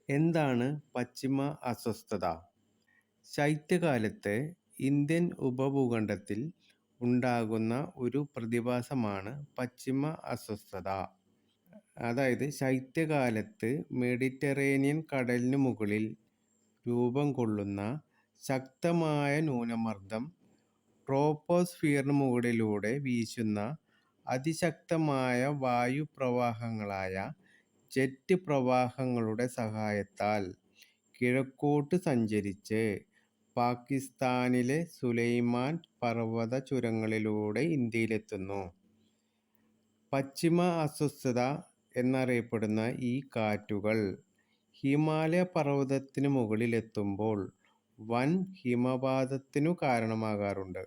എന്താണ് പശ്ചിമ അസ്വസ്ഥത? ശൈത്യകാലത്ത് ഇന്ത്യൻ ഉപഭൂഖണ്ഡത്തിൽ ഉണ്ടാകുന്ന ഒരു പ്രതിഭാസമാണ് പശ്ചിമ അസ്വസ്ഥത. അതായത് ശൈത്യകാലത്ത് മെഡിറ്ററേനിയൻ കടലിനു മുകളിൽ രൂപം കൊള്ളുന്ന ശക്തമായ ന്യൂനമർദം ട്രോപ്പോസ്ഫിയറിന് മുകളിലൂടെ വീശുന്ന അതിശക്തമായ വായുപ്രവാഹങ്ങളായ ജെറ്റ് പ്രവാഹങ്ങളുടെ സഹായത്താൽ കിഴക്കോട്ട് സഞ്ചരിച്ച് പാകിസ്താനിലെ സുലൈമാൻ പർവ്വത ചുരങ്ങളിലൂടെ ഇന്ത്യയിലെത്തുന്നു. പശ്ചിമ അസ്വസ്ഥത എന്നറിയപ്പെടുന്ന ഈ കാറ്റുകൾ ഹിമാലയ പർവ്വതത്തിനു മുകളിലെത്തുമ്പോൾ വൻ ഹിമപാതത്തിനു കാരണമാകാറുണ്ട്.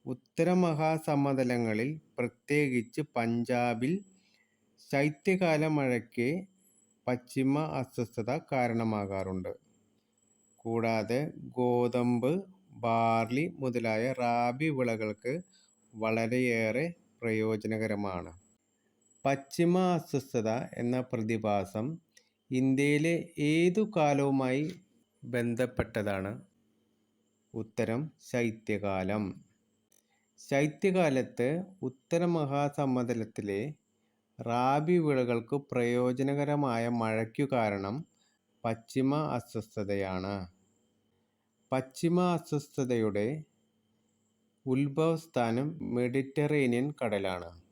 ഉത്തര മഹാസമതലങ്ങളിൽ, പ്രത്യേകിച്ച് പഞ്ചാബിൽ ശൈത്യകാല മഴയ്ക്ക് പശ്ചിമ അസ്വസ്ഥത കാരണമാകാറുണ്ട്. കൂടാതെ ഗോതമ്പ്, ബാർലി മുതലായ റാബി വിളകൾക്ക് വളരെയേറെ പ്രയോജനകരമാണ്. പശ്ചിമ അസ്വസ്ഥത എന്ന പ്രതിഭാസം ഇന്ത്യയിലെ ഏതു കാലവുമായി ബന്ധപ്പെട്ടതാണ്? ഉത്തരം ശൈത്യകാലം. ശൈത്യകാലത്ത് ഉത്തര മഹാസമതലത്തിലെ റാബി വിളകൾക്ക് പ്രയോജനകരമായ മഴയ്ക്കു കാരണം പശ്ചിമ അസ്വസ്ഥതയാണ്. പശ്ചിമ അസ്വസ്ഥതയുടെ ഉത്ഭവസ്ഥാനം മെഡിറ്ററേനിയൻ കടലാണ്.